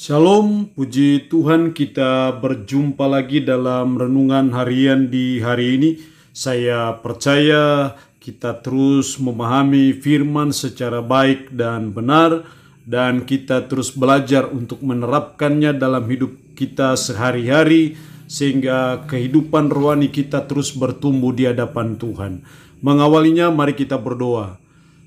Shalom, puji Tuhan, kita berjumpa lagi dalam renungan harian di hari ini. Saya percaya kita terus memahami firman secara baik dan benar, dan kita terus belajar untuk menerapkannya dalam hidup kita sehari-hari, sehingga kehidupan rohani kita terus bertumbuh di hadapan Tuhan. Mengawalinya, mari kita berdoa.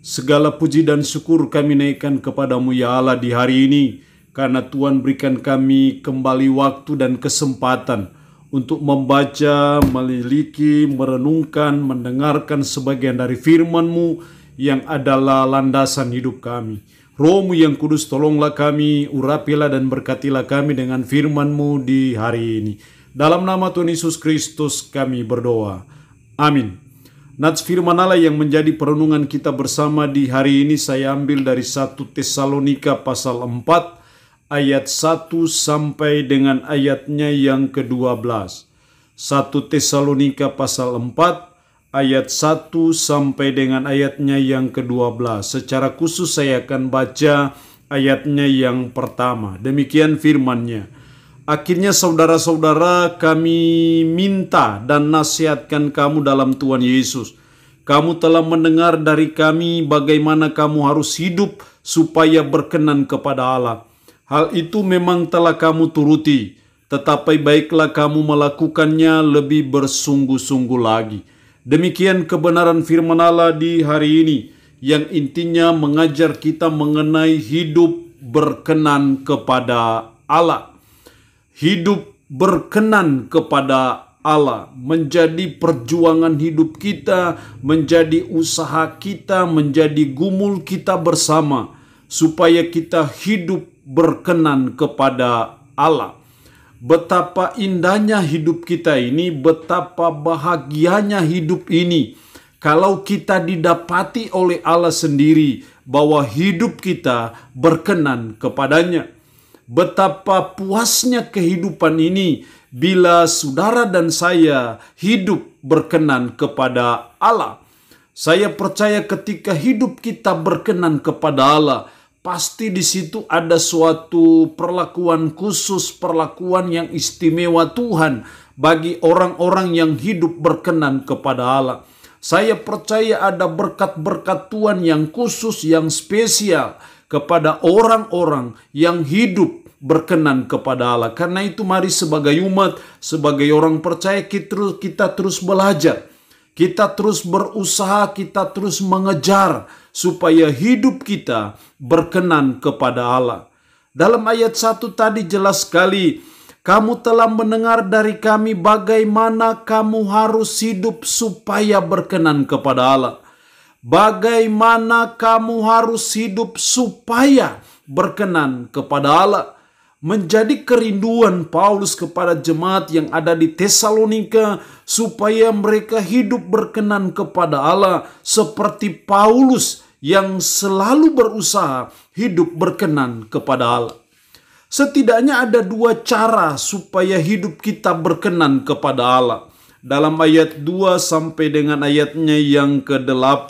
Segala puji dan syukur kami naikkan kepadamu ya Allah di hari ini, karena Tuhan berikan kami kembali waktu dan kesempatan untuk membaca, meliliki, merenungkan, mendengarkan sebagian dari firman-Mu yang adalah landasan hidup kami. Roh-Mu yang kudus, tolonglah kami, urapilah dan berkatilah kami dengan firman-Mu di hari ini. Dalam nama Tuhan Yesus Kristus kami berdoa. Amin. Nats firman Allah yang menjadi perenungan kita bersama di hari ini saya ambil dari 1 Tesalonika pasal 4 ayat 1 sampai dengan ayatnya yang ke-12. 1 Tesalonika pasal 4 ayat 1 sampai dengan ayatnya yang ke-12. Secara khusus saya akan baca ayatnya yang pertama. Demikian firman-Nya. Akhirnya saudara-saudara, kami minta dan nasihatkan kamu dalam Tuhan Yesus. Kamu telah mendengar dari kami bagaimana kamu harus hidup supaya berkenan kepada Allah. Hal itu memang telah kamu turuti, tetapi baiklah kamu melakukannya lebih bersungguh-sungguh lagi. Demikian kebenaran firman Allah di hari ini, yang intinya mengajar kita mengenai hidup berkenan kepada Allah. Hidup berkenan kepada Allah menjadi perjuangan hidup kita, menjadi usaha kita, menjadi gumul kita bersama, supaya kita hidup berkenan kepada Allah. Betapa indahnya hidup kita ini, betapa bahagianya hidup ini kalau kita didapati oleh Allah sendiri bahwa hidup kita berkenan kepadanya. Betapa puasnya kehidupan ini bila saudara dan saya hidup berkenan kepada Allah. Saya percaya ketika hidup kita berkenan kepada Allah, pasti di situ ada suatu perlakuan khusus, perlakuan yang istimewa Tuhan bagi orang-orang yang hidup berkenan kepada Allah. Saya percaya ada berkat-berkat Tuhan yang khusus, yang spesial kepada orang-orang yang hidup berkenan kepada Allah. Karena itu mari sebagai umat, sebagai orang percaya kita terus belajar. Kita terus berusaha, kita terus mengejar supaya hidup kita berkenan kepada Allah. Dalam ayat 1 tadi jelas sekali, kamu telah mendengar dari kami bagaimana kamu harus hidup supaya berkenan kepada Allah. Bagaimana kamu harus hidup supaya berkenan kepada Allah. Menjadi kerinduan Paulus kepada jemaat yang ada di Tesalonika supaya mereka hidup berkenan kepada Allah seperti Paulus yang selalu berusaha hidup berkenan kepada Allah. Setidaknya ada dua cara supaya hidup kita berkenan kepada Allah. Dalam ayat 2 sampai dengan ayatnya yang ke-8.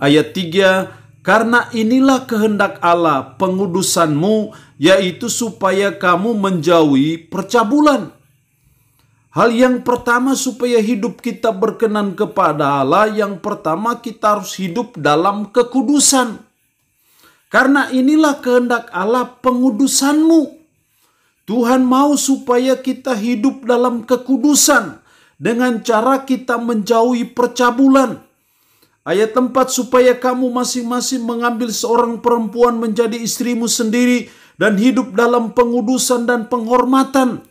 Ayat 3, karena inilah kehendak Allah pengudusanmu, yaitu supaya kamu menjauhi percabulan. Hal yang pertama supaya hidup kita berkenan kepada Allah, yang pertama kita harus hidup dalam kekudusan. Karena inilah kehendak Allah pengudusanmu. Tuhan mau supaya kita hidup dalam kekudusan dengan cara kita menjauhi percabulan. Ayat 4, supaya kamu masing-masing mengambil seorang perempuan menjadi istrimu sendiri dan hidup dalam pengudusan dan penghormatan.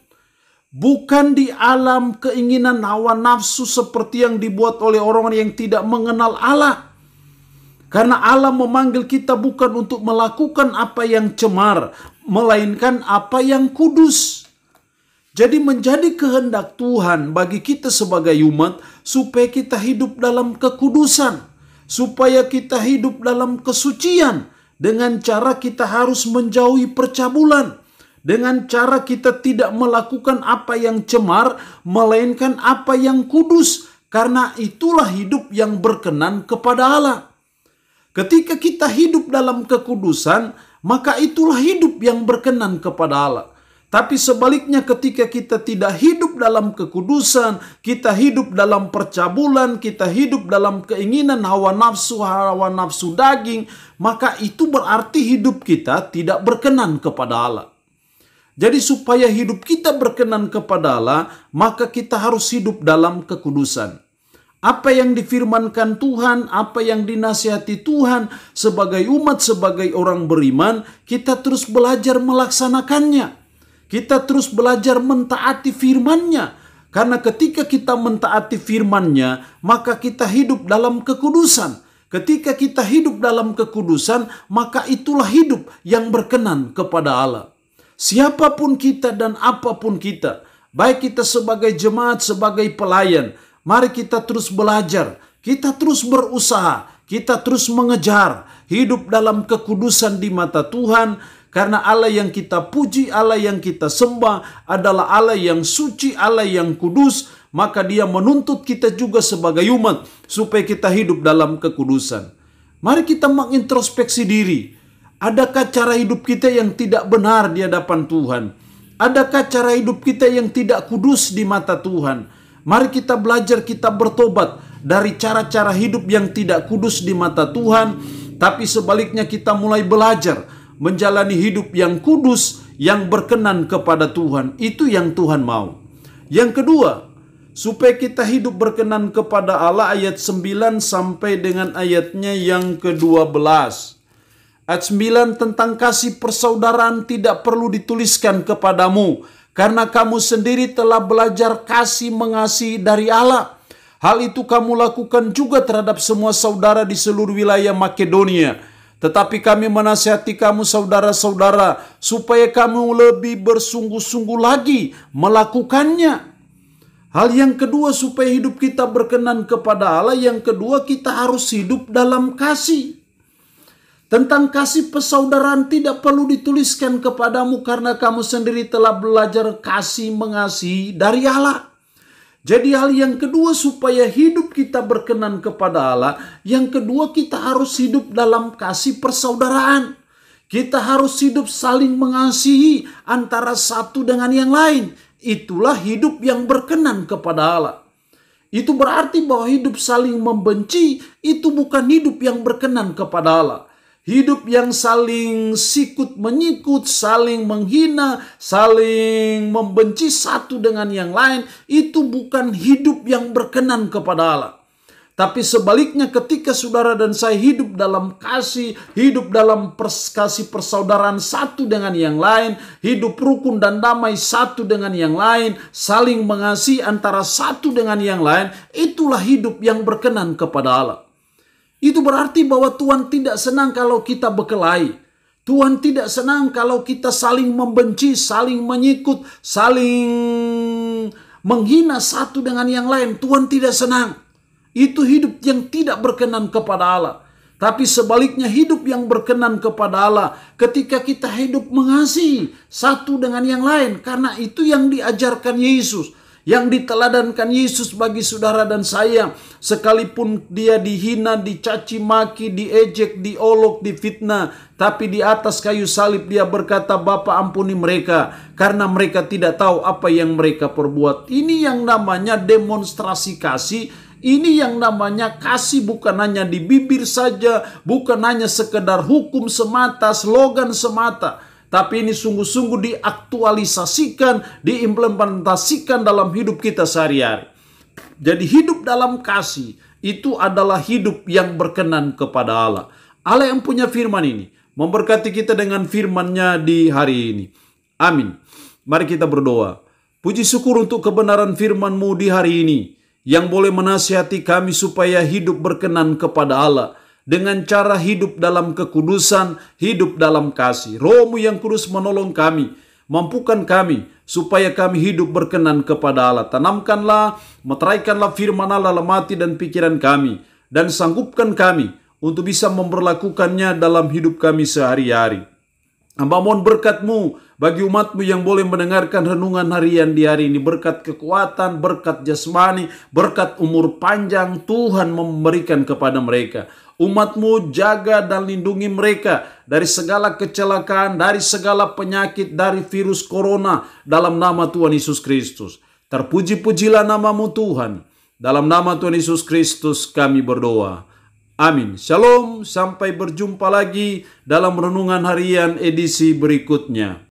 Bukan di alam keinginan hawa nafsu seperti yang dibuat oleh orang yang tidak mengenal Allah. Karena Allah memanggil kita bukan untuk melakukan apa yang cemar, melainkan apa yang kudus. Jadi menjadi kehendak Tuhan bagi kita sebagai umat supaya kita hidup dalam kekudusan, supaya kita hidup dalam kesucian, dengan cara kita harus menjauhi percabulan, dengan cara kita tidak melakukan apa yang cemar, melainkan apa yang kudus, karena itulah hidup yang berkenan kepada Allah. Ketika kita hidup dalam kekudusan, maka itulah hidup yang berkenan kepada Allah. Tapi sebaliknya ketika kita tidak hidup dalam kekudusan, kita hidup dalam percabulan, kita hidup dalam keinginan hawa nafsu daging, maka itu berarti hidup kita tidak berkenan kepada Allah. Jadi supaya hidup kita berkenan kepada Allah, maka kita harus hidup dalam kekudusan. Apa yang difirmankan Tuhan, apa yang dinasihati Tuhan sebagai umat, sebagai orang beriman, kita terus belajar melaksanakannya. Kita terus belajar mentaati firman-Nya. Karena ketika kita mentaati firman-Nya, maka kita hidup dalam kekudusan. Ketika kita hidup dalam kekudusan, maka itulah hidup yang berkenan kepada Allah. Siapapun kita dan apapun kita, baik kita sebagai jemaat, sebagai pelayan, mari kita terus belajar, kita terus berusaha, kita terus mengejar hidup dalam kekudusan di mata Tuhan. Karena Allah yang kita puji, Allah yang kita sembah adalah Allah yang suci, Allah yang kudus. Maka Dia menuntut kita juga sebagai umat supaya kita hidup dalam kekudusan. Mari kita mengintrospeksi diri. Adakah cara hidup kita yang tidak benar di hadapan Tuhan? Adakah cara hidup kita yang tidak kudus di mata Tuhan? Mari kita belajar, kita bertobat dari cara-cara hidup yang tidak kudus di mata Tuhan. Tapi sebaliknya kita mulai belajar menjalani hidup yang kudus, yang berkenan kepada Tuhan. Itu yang Tuhan mau. Yang kedua, supaya kita hidup berkenan kepada Allah, ayat 9 sampai dengan ayatnya yang ke-12. Ayat 9 tentang kasih persaudaraan tidak perlu dituliskan kepadamu, karena kamu sendiri telah belajar kasih mengasihi dari Allah. Hal itu kamu lakukan juga terhadap semua saudara di seluruh wilayah Makedonia. Tetapi kami menasihati kamu saudara-saudara, supaya kamu lebih bersungguh-sungguh lagi melakukannya. Hal yang kedua supaya hidup kita berkenan kepada Allah, yang kedua kita harus hidup dalam kasih. Tentang kasih persaudaraan tidak perlu dituliskan kepadamu, karena kamu sendiri telah belajar kasih mengasihi dari Allah. Jadi hal yang kedua supaya hidup kita berkenan kepada Allah, yang kedua kita harus hidup dalam kasih persaudaraan. Kita harus hidup saling mengasihi antara satu dengan yang lain. Itulah hidup yang berkenan kepada Allah. Itu berarti bahwa hidup saling membenci itu bukan hidup yang berkenan kepada Allah. Hidup yang saling sikut menyikut, saling menghina, saling membenci satu dengan yang lain, itu bukan hidup yang berkenan kepada Allah. Tapi sebaliknya ketika saudara dan saya hidup dalam kasih, hidup dalam kasih persaudaraan satu dengan yang lain, hidup rukun dan damai satu dengan yang lain, saling mengasihi antara satu dengan yang lain, itulah hidup yang berkenan kepada Allah. Itu berarti bahwa Tuhan tidak senang kalau kita berkelahi. Tuhan tidak senang kalau kita saling membenci, saling menyikut, saling menghina satu dengan yang lain. Tuhan tidak senang. Itu hidup yang tidak berkenan kepada Allah. Tapi sebaliknya hidup yang berkenan kepada Allah ketika kita hidup mengasihi satu dengan yang lain. Karena itu yang diajarkan Yesus. Yang diteladankan Yesus bagi saudara dan saya. Sekalipun dia dihina, dicaci maki, diejek, diolok, difitnah. Tapi di atas kayu salib dia berkata, Bapa ampuni mereka. Karena mereka tidak tahu apa yang mereka perbuat. Ini yang namanya demonstrasi kasih. Ini yang namanya kasih bukan hanya di bibir saja. Bukan hanya sekedar hukum semata, slogan semata. Tapi ini sungguh-sungguh diaktualisasikan, diimplementasikan dalam hidup kita sehari-hari. Jadi hidup dalam kasih itu adalah hidup yang berkenan kepada Allah. Allah yang punya firman ini memberkati kita dengan firman-Nya di hari ini. Amin. Mari kita berdoa. Puji syukur untuk kebenaran firman-Mu di hari ini, yang boleh menasihati kami supaya hidup berkenan kepada Allah. Dengan cara hidup dalam kekudusan, hidup dalam kasih. Roh-Mu yang kudus menolong kami, mampukan kami, supaya kami hidup berkenan kepada Allah. Tanamkanlah, meteraikanlah firman Allah dalam hati dan pikiran kami, dan sanggupkan kami untuk bisa memperlakukannya dalam hidup kami sehari-hari. Hamba mohon berkat-Mu Bagi umatmu yang boleh mendengarkan renungan harian di hari ini, berkat kekuatan, berkat jasmani, berkat umur panjang Tuhan memberikan kepada mereka. Umatmu jaga dan lindungi mereka dari segala kecelakaan, dari segala penyakit, dari virus corona, dalam nama Tuhan Yesus Kristus. Terpuji-pujilah namamu Tuhan. Dalam nama Tuhan Yesus Kristus kami berdoa. Amin. Shalom, sampai berjumpa lagi dalam renungan harian edisi berikutnya.